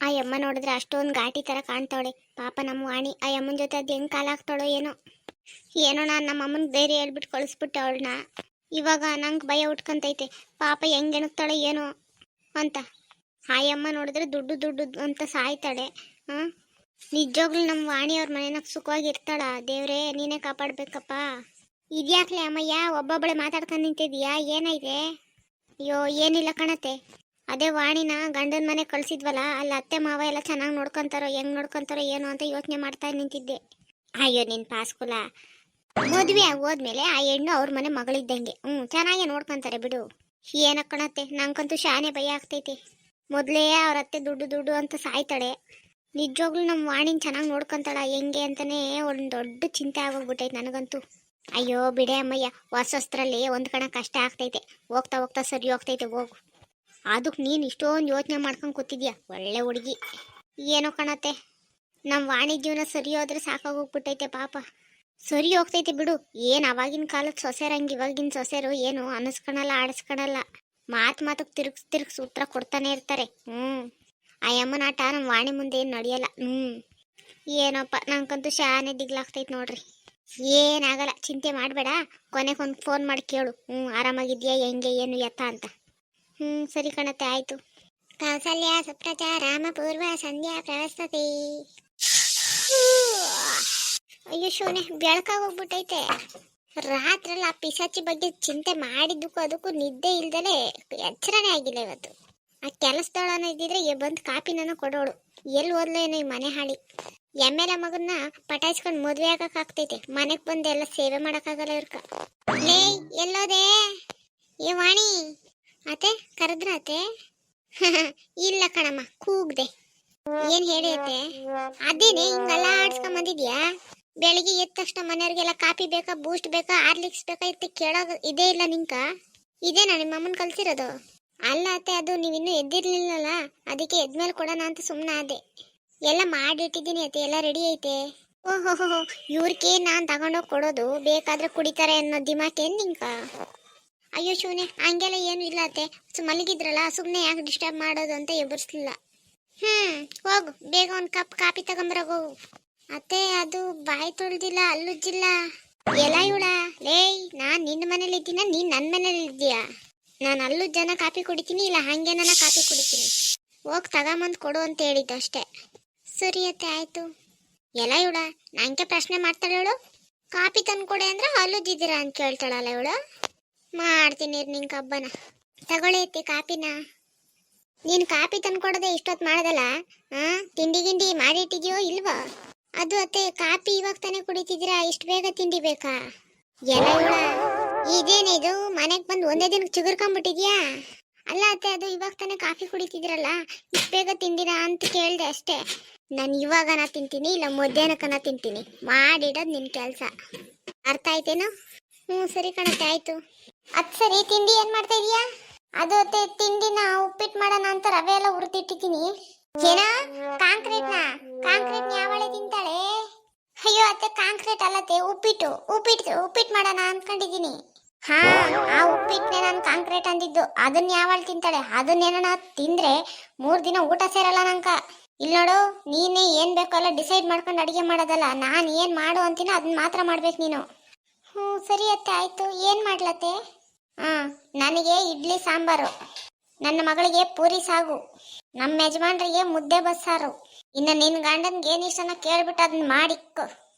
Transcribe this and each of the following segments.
ಆ ಯಮ್ಮ ನೋಡಿದ್ರೆ ಅಷ್ಟೊಂದು ಘಾಟಿ ತರ ಕಾಣ್ತಾವಳೆ. ಪಾಪ ನಮ್ಮ ವಾಣಿ ಆ ಯಮ್ಮನ ಜೊತೆ ಅದು ಹೆಂಗ್ ಕಾಲ ಹಾಕ್ತಾಳೋ ಏನೋ. ಏನೋ ನಾನು ನಮ್ಮ ಅಮ್ಮನ ಬೇರೆ ಹೇಳ್ಬಿಟ್ಟು ಕಳಿಸ್ಬಿಟ್ಟೆ ಅವಳನ್ನ. ಇವಾಗ ನಂಗೆ ಭಯ ಉಟ್ಕೊಂತೈತೆ, ಪಾಪ ಹೆಂಗ್ ಎಣಗ್ತಾಳೆ ಏನೋ ಅಂತ. ಆ ಯಮ್ಮ ನೋಡಿದ್ರೆ ದುಡ್ಡು ದುಡ್ಡು ಅಂತ ಸಾಯ್ತಾಳೆ. ನಿಜವಾಗ್ಲೂ ನಮ್ಮ ವಾಣಿಯವ್ರ ಮನೆಯಾಗ ಸುಖವಾಗಿರ್ತಾಳ. ದೇವ್ರೇ ನೀನೇ ಕಾಪಾಡ್ಬೇಕಪ್ಪ. ಇದ್ಯಾಕ್ಲೆ ಅಮ್ಮಯ್ಯ ಒಬ್ಬೊಬ್ಬಳೆ ಮಾತಾಡ್ಕೊಂಡು ನಿಂತಿದ್ಯಾ, ಏನೈತೆ? ಅಯ್ಯೋ ಏನಿಲ್ಲ ಕಣತೆ, ಅದೇ ವಾಣಿನ ಗಂಡನ ಮನೆ ಕಳ್ಸಿದ್ವಲ್ಲ, ಅಲ್ಲಿ ಅತ್ತೆ ಮಾವ ಎಲ್ಲ ಚೆನ್ನಾಗಿ ನೋಡ್ಕೊಂತಾರೋ ಹೆಂಗ್ ನೋಡ್ಕೊಂತಾರೋ ಏನೋ ಅಂತ ಯೋಚನೆ ಮಾಡ್ತಾ ನಿಂತಿದ್ದೆ. ಅಯ್ಯೋ ನಿನ್ ಪಾಸ್ಕುಲ, ಮದ್ವೆ ಹೋದ್ಮೇಲೆ ಆ ಹೆಣ್ಣು ಅವ್ರ ಮನೆ ಮಗಳಿದ್ದಂಗೆ. ಚೆನ್ನಾಗಿ ನೋಡ್ಕೊಂತಾರೆ ಬಿಡು. ಏನೋ ಕಣತ್ತೆ, ನಂಗಂತೂ ಶಾನೆ ಭಯ ಆಗ್ತೈತೆ. ಮೊದ್ಲೇ ಅವ್ರ ಅತ್ತೆ ದುಡ್ಡು ದುಡ್ಡು ಅಂತ ಸಾಯ್ತಾಳೆ. ನಿಜವಾಗ್ಲೂ ನಮ್ಮ ವಾಣಿನ ಚೆನ್ನಾಗಿ ನೋಡ್ಕೊಂತಾಳ ಹೆಂಗೆ ಅಂತಾನೆ ಒಂದು ದೊಡ್ಡ ಚಿಂತೆ ಆಗೋಗ್ಬಿಟ್ಟೈತೆ ನನಗಂತೂ. ಅಯ್ಯೋ ಬಿಡೆ ಅಮ್ಮಯ್ಯ, ಹೊಸಸ್ತ್ರಲ್ಲಿ ಒಂದು ಕಣ ಕಷ್ಟ ಆಗ್ತೈತೆ, ಹೋಗ್ತಾ ಹೋಗ್ತಾ ಸರಿ ಹೋಗ್ತೈತೆ ಹೋಗು. ಅದಕ್ಕೆ ನೀನು ಇಷ್ಟೊಂದು ಯೋಚನೆ ಮಾಡ್ಕೊಂಡು ಕೂತಿದ್ಯಾ, ಒಳ್ಳೆ ಹುಡುಗಿ. ಏನೋ ಕಣತ್ತೆ, ನಮ್ಮ ವಾಣಿ ಜೀವನ ಸರಿ ಹೋದ್ರೆ ಸಾಕಾಗೋಗ್ಬಿಟ್ಟೈತೆ ಪಾಪ. ಸರಿ ಹೋಗ್ತೈತೆ ಬಿಡು. ಏನು ಅವಾಗಿನ ಕಾಲದ ಸೊಸೆರಂಗೆ ಇವಾಗಿನ ಸೊಸೆರು ಏನು ಅನಿಸ್ಕೊಳಲ್ಲ ಆಡಿಸ್ಕೊಳಲ್ಲ. ಮಾತಕ್ಕೆ ತಿರುಗಿಸ್ ಉತ್ತರ ಕೊಡ್ತಾನೆ ಇರ್ತಾರೆ. ಆ ಯಮ್ಮನ ಆಟ ನಮ್ಮ ವಾಣಿ ಮುಂದೆ ಏನು ನಡೆಯಲ್ಲ. ಏನೋಪ್ಪ, ನಂಗಂತೂ ಶಾನೆ ದಿಗ್ಲಾಗ್ತೈತೆ ನೋಡ್ರಿ. ಏನಾಗಲ್ಲ, ಚಿಂತೆ ಮಾಡಬೇಡ. ಕೊನೆಗೊಂದು ಫೋನ್ ಮಾಡಿ ಕೇಳು, ಆರಾಮಾಗಿದ್ಯಾ ಹೆಂಗೆ ಏನು ಎತ್ತ ಅಂತ. ಸರಿ ಕಣತ್ತೆ, ಆಯಿತು. ಕೌಸಲ್ಯ ಸುಪ್ರಜಾ ರಾಮ ಪೂರ್ವ ಸಂಧ್ಯಾ ಪ್ರವಸ್ತತಿ. ಅಯ್ಯೋ ಶೋನೆ, ಬೆಳಕಾಗೋಗ್ಬಿಟ್ಟೈತೆ. ರಾತ್ರೆಲ್ಲ ಆ ಪಿಸಾಚಿ ಬಗ್ಗೆ ಚಿಂತೆ ಮಾಡಿದ್ದಕ್ಕೂ ಅದಕ್ಕೂ ನಿದ್ದೆ ಇಲ್ದಲೆ ಎಚ್ಚರನೇ ಆಗಿಲ್ಲ ಇವತ್ತು. ಆ ಕೆಲಸದೊಳನ ಇದ್ದಿದ್ರೆ ಬಂದು ಕಾಪಿನ ಕೊಡೋಳು. ಎಲ್ಲಿ ಓದ್ಲೋ ಏನೋ ಈ ಮನೆ ಹಾಳಿ. ಎಮ್ಮೆಲೆ ಮಗನ್ನ ಪಟಾಯಿಸ್ಕೊಂಡು ಮದುವೆ ಆಗಕ್ಕಾಗ್ತೈತೆ, ಮನೆಗೆ ಬಂದು ಎಲ್ಲ ಸೇವೆ ಮಾಡೋಕ್ಕಾಗಲ್ಲ ಇವ್ರಕ. ಲೇ ಎಲ್ಲೋದೆ ಏ ವಾಣಿ? ಅತ್ತೆ ಕರೆದ್ರ ಅತ್ತೆ? ಇಲ್ಲ ಕಣಮ್ಮ, ಕೂಗ್ದೆ. ಏನ್ ಹೇಳಿ ಅತ್ತೆ? ಅದೇನೆ ಹಿಂಗೆಲ್ಲ ಆಡ್ಸ್ಕೊಂಡ್ ಬಂದಿದ್ಯಾ? ಬೆಳಿಗ್ಗೆ ಎದ್ದ ತಕ್ಷಣ ಮನೆಯವ್ರಿಗೆಲ್ಲ ಕಾಫಿ ಬೇಕಾ, ಬೂಸ್ಟ್ ಬೇಕಾ, ಹಾರ್ಲಿಕ್ಸ್ ಬೇಕಾ ಇತ್ತು ಕೇಳೋದು ಇದೇ ಇಲ್ಲ ನಿಂಕ? ಇದೇನಾ ನಿಮ್ಮ ಅಮ್ಮನ ಕಲ್ಸಿರೋದು? ಅಲ್ಲ ಅತ್ತೆ, ಅದು ನೀವಿನ್ನೂ ಎದ್ದಿರ್ಲಿಲ್ಲಲ್ಲ, ಅದಕ್ಕೆ ಎದ್ಮೇಲೆ ಕೊಡೋಣ ಅಂತ ಸುಮ್ಮನೆ ಆದೆ. ಎಲ್ಲ ಮಾಡಿಟ್ಟಿದ್ದೀನಿ ಅತ್ತೆ, ಎಲ್ಲ ರೆಡಿ ಐತೆ. ಓಹೋ, ಇವ್ರಿಗೆ ನಾನು ತಗೊಂಡೋಗಿ ಕೊಡೋದು, ಬೇಕಾದ್ರೆ ಕುಡಿತಾರೆ ಅನ್ನೋ ದಿಮಾಕೇನು ನಿಂಕ? ಅಯ್ಯೋ ಶಿವನೇ, ಹಂಗೆಲ್ಲ ಏನು ಇಲ್ಲ ಅತ್ತೆ. ಮಲಗಿದ್ರಲ್ಲ, ಸುಮ್ಮನೆ ಯಾಕೆ ಡಿಸ್ಟರ್ಬ್ ಮಾಡೋದು ಅಂತ ಎಬ್ಬರಿಸ್ಲಿಲ್ಲ. ಹೋಗು, ಬೇಗ ಒಂದು ಕಪ್ ಕಾಫಿ ತಗೊಂಬರೋಗು. ಅತ್ತೆ ಅದು ಬಾಯಿ ತೊಳ್ದಿಲ್ಲ, ಅಲ್ಲುಜ್ಜಿಲ್ಲ. ಎಲ್ಲ ಇವಳ ಲೇ, ನಾನು ನಿನ್ನ ಮನೇಲಿ ಇದ್ದೀನ, ನೀನು ನನ್ನ ಮನೇಲಿ ಇದ್ದೀಯಾ? ನಾನು ಅಲ್ಲುಜ್ಜನ ಕಾಫಿ ಕುಡಿತೀನಿ, ಇಲ್ಲ ಹಾಗೆ ನನ್ನ ಕಾಫಿ ಕುಡಿತೀನಿ. ಹೋಗಿ ತಗೊಂಬಂದು ಕೊಡು ಅಂತ ಹೇಳಿದ್ದು ಅಷ್ಟೇ. ಸರಿ ಅತ್ತೆ ಆಯ್ತು. ಎಲ್ಲ ಇವಳ ನಂಗೆ ಪ್ರಶ್ನೆ ಮಾಡ್ತಾಳೆ ಇವಳು. ಕಾಫಿ ತಂದ್ಕೊಡೆ ಅಂದ್ರೆ ಅಲ್ಲುಜ್ಜಿದ್ದೀರಾ ಅಂತ ಕೇಳ್ತಾಳಲ್ಲ ಇವಳು. ಮಾಡ್ತೀನಿ ನಿಂಗೆ ಹಬ್ಬನ. ತಗೊಳ್ಳಿ ಅತ್ತೆ ಕಾಪಿನ. ನೀನು ಕಾಫಿ ತಂದ್ಕೊಡೋದೆ ಇಷ್ಟೊತ್ತು ಮಾಡೋದಲ್ಲ, ತಿಂಡಿ ಗಿಂಡಿ ಮಾಡಿಟ್ಟಿದ್ಯೋ ಇಲ್ವೋ? ಅದು ಅತ್ತೆ, ಕಾಫಿ ಇವಾಗ ತಾನೇ ಕುಡಿತಿದ್ದೀರಾ, ಇಷ್ಟು ಬೇಗ ತಿಂಡಿ ಬೇಕಾ? ಎಲ್ಲ ಇವಳ ಇದೇನೇ ಇದು, ಮನೆಗೆ ಬಂದು ಒಂದೇ ದಿನಕ್ಕೆ ಚಿಗುರ್ಕೊಂಡ್ಬಿಟ್ಟಿದ್ಯಾ? ಅಲ್ಲ ಅತ್ತೆ, ಅದು ಇವಾಗ ತಾನೇ ಕಾಫಿ ಕುಡಿತಿದ್ರಲ್ಲ, ಇಷ್ಟು ಬೇಗ ತಿಂದಿರಾ ಅಂತ ಕೇಳಿದೆ ಅಷ್ಟೇ. ನಾನು ಇವಾಗನ ತಿಂತೀನಿ, ಇಲ್ಲ ಮಧ್ಯಾಹ್ನಕ್ಕನ ತಿಂತೀನಿ. ಮಾಡಿಡೋದು ನಿನ್ನ ಕೆಲಸ, ಅರ್ಥ ಆಯ್ತೇನು? ಸರಿ ಕಣತ್ತೆ ಆಯ್ತು. ಅದು ಸರಿ, ತಿಂಡಿ ಏನು ಮಾಡ್ತಾ ಇದೀಯಾ? ಅದು ಅತ್ತೆ, ತಿಂಡಿನ ಉಪ್ಪಿಟ್ಟು ಮಾಡೋಣ ಅಂತ ರವೆ ಎಲ್ಲ ಹುರಿದಿಟ್ಟಿದ್ದೀನಿ. ಏನ ಕಾಂಕ್ರೀಟ್ನ ಯಾವಳೆ ತಿಂತಾಳೆ? ಅಯ್ಯೋ ಅತ್ತೆ, ಕಾಂಕ್ರೀಟ್ ಅಲ್ಲತ್ತೆ, ಉಪ್ಪಿಟ್ಟು ಮಾಡೋಣ ಅನ್ಕೊಂಡಿದ್ದೀನಿ. ಆ ಉಪ್ಪಿಟ್ಟನೆ ನಾನು ಕಾಂಕ್ರೀಟ್ ಅಂದಿದ್ದು. ಅದನ್ನ ಯಾವಳು ತಿಂತಾಳೆ? ಅದನ್ನೇನ ತಿಂದ್ರೆ 3 ದಿನ ಊಟ ಸೇರಲ್ಲ ನಂಕ. ಇಲ್ಲಿ ನೋಡು, ನೀನೇ ಏನ್ ಬೇಕೋ ಎಲ್ಲ ಡಿಸೈಡ್ ಮಾಡ್ಕೊಂಡು ಅಡಿಗೆ ಮಾಡೋದಲ್ಲ, ನಾನು ಏನ್ ಮಾಡು ಅಂತೀನೋ ಅದನ್ನ ಮಾತ್ರ ಮಾಡ್ಬೇಕು ನೀನು. ಸರಿ ಅತ್ತೆ ಆಯ್ತು. ಏನ್ ಮಾಡ್ಲತ್ತೆ? ನನಗೆ ಇಡ್ಲಿ ಸಾಂಬಾರು, ನನ್ನ ಮಗಳಿಗೆ ಪೂರಿ ಸಾಗು, ನಮ್ಮ ಯಜಮಾನ್ರಿಗೆ ಮುದ್ದೆ ಬಸ್ಸಾರು. ಇನ್ನು ನಿನ್ನ ಗಂಡನ್ಗೆ ಏನ್ ಇಷ್ಟನ ಕೇಳ್ಬಿಟ್ಟು ಅದನ್ನ ಮಾಡಿಕ್ಕೋ.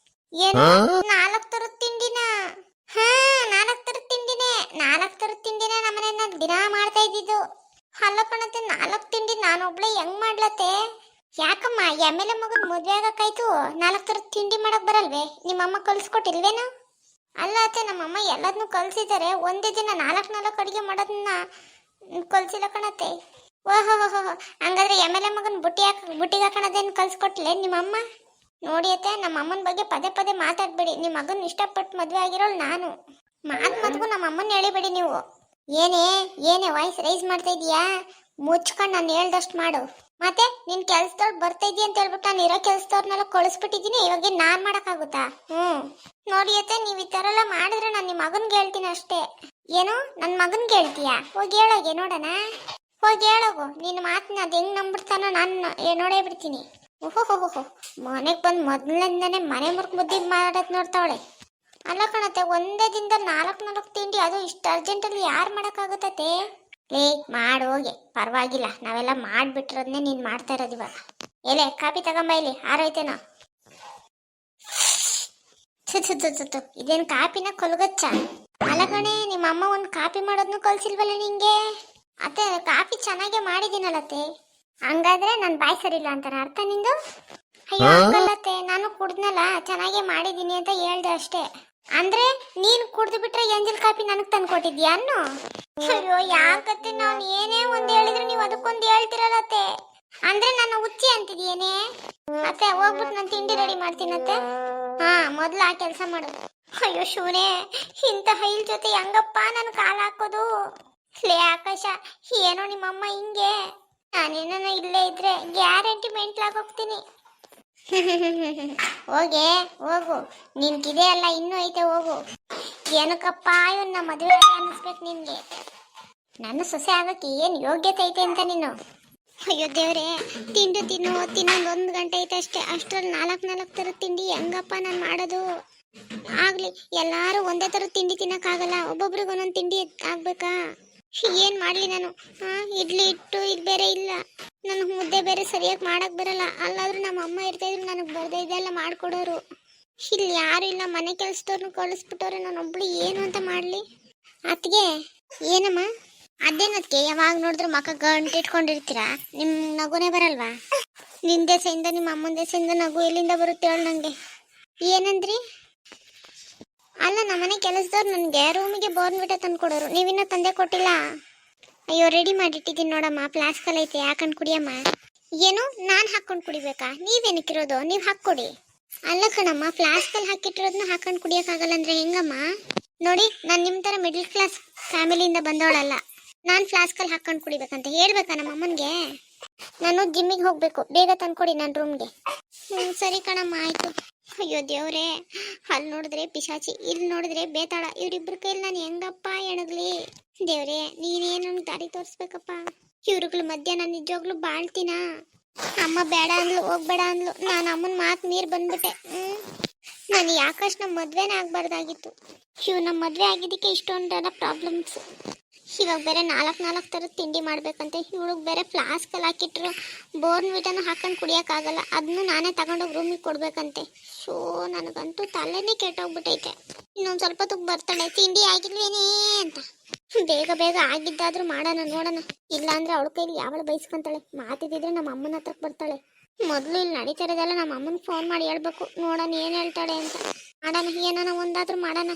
ಏನು 4 ಥರದ ತಿಂಡಿನ? 4 ಥರದ ತಿಂಡಿನೇ. 4 ಥರದ ತಿಂಡಿನೇ ನಮ್ಮನೆಯನ್ನ ದಿನ ಮಾಡ್ತಾ ಇದ್ದಿದ್ದು. ಅಲ್ಲ ಕಣತ್ತೆ, 4 ತಿಂಡಿ ನಾನೊಬ್ಳೆ ಹೆಂಗ್ ಮಾಡ್ಲತ್ತೆ? ಯಾಕಮ್ಮ, ಎಮ್ಮೆಲೆ ಮಗನ್ ಮದ್ವೆ ಆಗಕ್ಕಾಯ್ತು, 4 ಥರದ ತಿಂಡಿ ಮಾಡಕ್ ಬರಲ್ವೇ? ನಿಮ್ಮಮ್ಮ ಕಲ್ಸ್ಕೊಟ್ಟಿಲ್ವೇನು? ಅಲ್ಲ ಅತ್ತೆ, ನಮ್ಮಮ್ಮ ಎಲ್ಲದನ್ನೂ ಕಲ್ಸಿದ್ದಾರೆ, ಒಂದೇ ದಿನ 4 ಅಡಿಗೆ ಮಾಡೋದನ್ನ ಕಲ್ಸಿಲ್ಲ ಕಣತ್ತೆ. ಓಹೋ, ಹಂಗಾದ್ರೆ ಎಮ್ಮೆಲೆ ಮಗನ್ ಬುಟ್ಟಿಗೆ ಹಾಕೋದೇನು ಕಲ್ಸ್ಕೊಟ್ಲೆ ನಿಮ್ಮಮ್ಮ? ನೋಡಿ ಅತ್ತೆ, ನಮ್ಮ ಅಮ್ಮನ ಬಗ್ಗೆ ಪದೇ ಪದೇ ಮಾತಾಡ್ಬೇಡಿ. ನಿಮ್ಮ ಮಗನ್ ಇಷ್ಟಪಟ್ಟು ಮದುವೆ ಆಗಿರೋಳು ನಾನು. ಮಾತ್ಗೂ ನಮ್ಮ ಅಮ್ಮನ ಹೇಳಿಬೇಡಿ ನೀವು. ಏನೇ ವಾಯ್ಸ್ ರೈಸ್ ಮಾಡ್ತಾ ಇದೀಯಾ? ಮುಚ್ಕೊಂಡು ನಾನು ಹೇಳ್ದಷ್ಟು ಮಾಡು. ಮತ್ತೆ ನಿನ್ ಕೆಲ್ಸದವ್ರು ಬರ್ತಾ ಇದೀಯ ಅಂತ ಹೇಳ್ಬಿಟ್ಟು ನಾನು ಇರೋ ಕೆಲ್ಸದವ್ರನ್ನೆಲ್ಲ ಕಳಿಸ್ಬಿಟ್ಟಿದ್ದೀನಿ. ಇವಾಗ ನಾನ್ ಮಾಡಕ್ಕಾಗುತ್ತಾ? ನೋಡಿ ಅತ್ತೆ, ನೀವು ಈ ತರ ಎಲ್ಲ ಮಾಡಿದ್ರೆ ನಾನು ನಿಮ್ಮ ಮಗನ್ಗೆ ಹೇಳ್ತೀನಿ ಅಷ್ಟೇ. ಏನು ನನ್ನ ಮಗನ್ಗೆ ಹೇಳ್ತೀಯಾ? ಹೋಗಿ ಹೇಳೋಗೆ ನೋಡೋಣ. ಹೋಗಿ ಹೇಳೋಗು ನಿನ್ನ ಮಾತನ್ನ ಅದು ಹೆಂಗ್ ನಂಬಿಡ್ತಾನೋ ನಾನು ನೋಡೇ ಬಿಡ್ತೀನಿ. ಓಹೋ ಮನೆಗೆ ಬಂದು ಮೊದಲಿಂದನೇ ಮನೆ ಮುರ್ಕ್ ಬುದ್ಧಿ ಮಾಡೋದು ನೋಡ್ತಾವಳೆ. ಅಲ್ಲ ಕಣತ್ತೆ, ಒಂದೇ ದಿನದಲ್ಲಿ 4 ತಿಂಡಿ, ಅದು ಇಷ್ಟು ಅರ್ಜೆಂಟಲ್ಲಿ ಯಾರು ಮಾಡೋಕ್ಕಾಗುತ್ತತೆ? ಲೇ ಮಾಡಿ ಹೋಗಿ, ಪರವಾಗಿಲ್ಲ, ನಾವೆಲ್ಲ ಮಾಡಿಬಿಟ್ಟಿರೋದನ್ನೇ ನೀನು ಮಾಡ್ತಾ ಇರೋದು ಇವಾಗ. ಎಲೆ ಕಾಪಿ ತಗೊಂಬ, ಇಲ್ಲಿ ಆರೋಯ್ತೇನೋ. ಇದೇನು ಕಾಪಿನ ಕೊಲ್ಗಚ್ಚ? ಅಲ್ಲ ಕಣೆ, ನಿಮ್ಮ ಅಮ್ಮ ಒಂದು ಕಾಪಿ ಮಾಡೋದನ್ನು ಕಲ್ಸಿಲ್ವಲ್ಲ ನಿಂಗೆ? ಅತ್ತೆ ಕಾಫಿ ಚೆನ್ನಾಗೆ ಮಾಡಿದ್ದೀನಲ್ಲತ್ತೆ. ಹಂಗಾದ್ರೆ ನನ್ನ ಬಾಯಿ ಸರಿಲ್ಲ ಅಂತಾರ ಅರ್ಥ ನಿಂದು? ಅಯ್ಯೋ ಅಂಕಲ್ಲತ್ತೆ, ನಾನು ಕುಡ್ದ್ನಲ್ಲ, ಚೆನ್ನಾಗೆ ಮಾಡಿದ್ದೀನಿ ಅಂತ ಹೇಳ್ದೆ ಅಷ್ಟೇ. ಅಂದ್ರೆ ನೀನು ಕುಡ್ದು ಬಿಟ್ರೆ ಎಂಜಲ್ ಕಾಫಿ ನನಗೆ ತಂದು ಕೊಟ್ಟಿದ್ಯಾ ಅನ್ನು? ಅಯ್ಯೋ ಯಾಕತ್ತೆ, ನಾನು ಏನೇ ಒಂದು ಹೇಳಿದ್ರೆ ನೀವು ಅದಕ್ಕೊಂದು ಹೇಳ್ತಿರಲ್ಲತ್ತೆ. ಅಂದ್ರೆ ನನ್ನ ಹುಚ್ಚಿ ಅಂತಿದ್ಯೇನೆ? ಅತ್ತೆ ಹೋಗ್ಬಿಟ್ಟು ನಾನು ತಿಂಡಿ ರೆಡಿ ಮಾಡ್ತೀನತ್ತೆ. ಹಾ ಮೊದ್ಲು ಆ ಕೆಲಸ ಮಾಡು. ಅಯ್ಯೋ ಶಿವನೇ, ಇಂಥ ಹೈಲ್ ಜೊತೆ ಹೆಂಗಪ್ಪ ನಾನು ಕಾಲ ಹಾಕೋದು? ಲೇ ಆಕಾಶ, ಏನೋ ನಿಮ್ಮಮ್ಮ ಹಿಂಗೆ. ನಾನೇನ ಇಲ್ಲೇ ಇದ್ರೆ ಗ್ಯಾರಂಟಿ ಮೆಂಟ್ಲಾಗಿ ಹೋಗ್ತೀನಿ. ಹೋಗೆ ಹೋಗು, ನಿನ್ಗಿದೆ ಅಲ್ಲ ಇನ್ನೂ ಐತೆ, ಹೋಗು. ಏನಕ್ಕಪ್ಪ ಇವನ್ನ ಮದುವೆ ಅನ್ನಿಸ್ಬೇಕು ನಿನ್ಗೆ? ನನ್ನ ಸೊಸೆ ಆಗಕ್ಕೆ ಏನು ಯೋಗ್ಯತೆ ಐತೆ ಅಂತ ನೀನು? ಅಯ್ಯೋ ದೇವ್ರೆ, ತಿನ್ನೋದು 1 ಗಂಟೆ ಐತೆ ಅಷ್ಟೇ, ಅಷ್ಟರಲ್ಲಿ 4 ಥರದ ತಿಂಡಿ ಹೆಂಗಪ್ಪ ನಾನು ಮಾಡೋದು? ಆಗ್ಲಿ, ಎಲ್ಲಾರು ಒಂದೇ ಥರದ ತಿಂಡಿ ತಿನ್ನಕ್ಕಾಗಲ್ಲ, ಒಬ್ಬೊಬ್ರಿಗೆ ಒಂದೊಂದು ತಿಂಡಿ ಆಗ್ಬೇಕಾ? ಏನ್ ಮಾಡ್ಲಿ ನಾನು? ಇಡ್ಲಿ ಇಟ್ಟು ಇದು ಬೇರೆ ಇಲ್ಲ, ನನಗೆ ಮುದ್ದೆ ಬೇರೆ ಸರಿಯಾಗಿ ಮಾಡಕ್ ಬರಲ್ಲ. ಅಲ್ಲಾದ್ರೂ ನಮ್ಮ ಅಮ್ಮ ಇರ್ತಾ ಇದ್ರು ನನಗೆ ಬರ್ದೇ ಇದೆಲ್ಲ ಮಾಡ್ಕೊಡೋರು. ಇಲ್ಲಿ ಯಾರು ಇಲ್ಲ, ಮನೆ ಕೆಲ್ಸದವ್ರನ್ನ ಕಳಿಸ್ಬಿಟ್ಟವ್ರೆ, ನಾನೊಬ್ಳು ಏನು ಅಂತ ಮಾಡ್ಲಿ? ಅತ್ಗೆ ಏನಮ್ಮ? ಅದೇನತ್ಗೆ ಯಾವಾಗ ನೋಡಿದ್ರು ಮಕ್ಕ ಗಂಟು ಇಟ್ಕೊಂಡಿರ್ತೀರಾ? ನಿಮ್ ನಗುನೇ ಬರಲ್ವಾ? ನಿನ್ ದೆಸೆಯಿಂದ ನಿಮ್ಮ ಅಮ್ಮನ ದೆಸೆಯಿಂದ ನಗು ಎಲ್ಲಿಂದ ಬರುತ್ತೆ ಹೇಳು ನಂಗೆ? ಏನಂದ್ರಿ? ಅಲ್ಲ, ನಮ್ಮನೆ ಕೆಲಸದವ್ರು ನನಗೆ ರೂಮಿಗೆ ಬೋರ್ನ್ವಿಟಾ ತಂದು ಕೊಡೋರು, ನೀವಿನ್ನೂ ತಂದೆ ಕೊಟ್ಟಿಲ್ಲ? ಅಯ್ಯೋ ರೆಡಿ ಮಾಡಿಟ್ಟಿದ್ದೀನಿ ನೋಡಮ್ಮ, ಫ್ಲಾಸ್ಕಲ್ ಐತೆ, ಹಾಕೊಂಡು ಕುಡಿಯಮ್ಮ. ಏನು ನಾನು ಹಾಕೊಂಡು ಕುಡಿಬೇಕಾ? ನೀವೇನಕ್ಕಿರೋದು, ನೀವು ಹಾಕ್ಕೊಡಿ. ಅಲ್ಲ ಕಣಮ್ಮ, ಫ್ಲಾಸ್ಕಲ್ಲಿ ಹಾಕಿಟ್ಟಿರೋದನ್ನ ಹಾಕೊಂಡು ಕುಡಿಯೋಕ್ಕಾಗಲ್ಲ ಅಂದ್ರೆ ಹೆಂಗಮ್ಮ? ನೋಡಿ, ನಾನು ನಿಮ್ಮ ಥರ ಮಿಡ್ಲ್ ಕ್ಲಾಸ್ ಫ್ಯಾಮಿಲಿಯಿಂದ ಬಂದವಳಲ್ಲ, ನಾನು ಫ್ಲಾಸ್ಕಲ್ಲಿ ಹಾಕೊಂಡು ಕುಡಿಬೇಕಂತ ಹೇಳ್ಬೇಕಾ ನಮ್ಮ ಅಮ್ಮನಿಗೆ? ನಾನು ಜಿಮ್ಮಿಗೆ ಹೋಗಬೇಕು, ಬೇಗ ತಂದ್ಕೊಡಿ ನನ್ನ ರೂಮ್ಗೆ. ಸರಿ ಕಣಮ್ಮ, ಆಯಿತು. ಅಯ್ಯೋ ದೇವ್ರೆ, ಅಲ್ಲಿ ನೋಡಿದ್ರೆ ಪಿಶಾಚಿ, ಇಲ್ಲಿ ನೋಡಿದ್ರೆ ಬೇತಾಳ, ಇವರಿಬ್ರ ಕೈಲಿ ನಾನು ಹೆಂಗಪ್ಪ ಎಣಗ್ಲಿ? ದೇವ್ರೆ, ನೀನೇನು ದಾರಿ ತೋರಿಸ್ಬೇಕಪ್ಪ. ಇವ್ರುಗಳ ಮಧ್ಯ ನಾನು ನಿಜವಾಗ್ಲೂ ಬಾಳ್ತೀನ? ಅಮ್ಮ ಬೇಡ ಅಂದ್ಲು, ಹೋಗ್ಬೇಡ ಅಂದ್ಲು, ನಾನು ಅಮ್ಮನ ಮಾತು ಮೀರಿ ಬಂದ್ಬಿಟ್ಟೆ. ನಾನು ಯಾಕಷ್ಟು ನಮ್ಮ ಮದುವೆನೇ ಆಗಬಾರ್ದಾಗಿತ್ತು. ನಮ್ಮ ಮದುವೆ ಆಗಿದ್ದಕ್ಕೆ ಇಷ್ಟೊಂದೆಲ್ಲ ಪ್ರಾಬ್ಲಮ್ಸ್. ಇವಾಗ ಬೇರೆ 4 ಥರದ ತಿಂಡಿ ಮಾಡ್ಬೇಕಂತೆ, ಇವಳಿಗೆ ಬೇರೆ ಫ್ಲಾಸ್ಕಲ್ಲಿ ಹಾಕಿಟ್ರು ಬೋರ್ನ್ವಿಟಾನು ಹಾಕೊಂಡು ಕುಡಿಯೋಕ್ಕಾಗಲ್ಲ, ಅದನ್ನು ನಾನೇ ತಗೊಂಡೋಗಿ ರೂಮಿಗೆ ಕೊಡ್ಬೇಕಂತೆ. ಶೋ, ನನಗಂತೂ ತಲೆನೇ ಕೆಟ್ಟೋಗ್ಬಿಟ್ಟೈತೆ. ಇನ್ನೊಂದು ಸ್ವಲ್ಪ ಹೊತ್ತಿಗೆ ಬರ್ತಾಳೆ, ತಿಂಡಿ ಆಗಿಲ್ವೇನೇ ಅಂತ. ಬೇಗ ಆಗಿದ್ದಾದ್ರೂ ಮಾಡೋಣ, ನೋಡೋಣ. ಇಲ್ಲಾಂದ್ರೆ ಅವಳ ಕೈಲಿ ಯಾವಳು ಬೈಸ್ಕೊಂತಾಳೆ? ಮಾತಿದ್ರೆ ನಮ್ಮ ಅಮ್ಮನ ಹತ್ರಕ್ಕೆ ಬರ್ತಾಳೆ. ಮೊದಲು ಇಲ್ಲಿ ನಡೀತಾ ಇರೋದೆಲ್ಲ ನಮ್ಮ ಅಮ್ಮನಿಗೆ ಫೋನ್ ಮಾಡಿ ಹೇಳ್ಬೇಕು, ನೋಡೋಣ ಏನು ಹೇಳ್ತಾಳೆ ಅಂತ. ಮಾಡೋಣ, ಏನಾನ ಒಂದಾದ್ರೂ ಮಾಡೋಣ.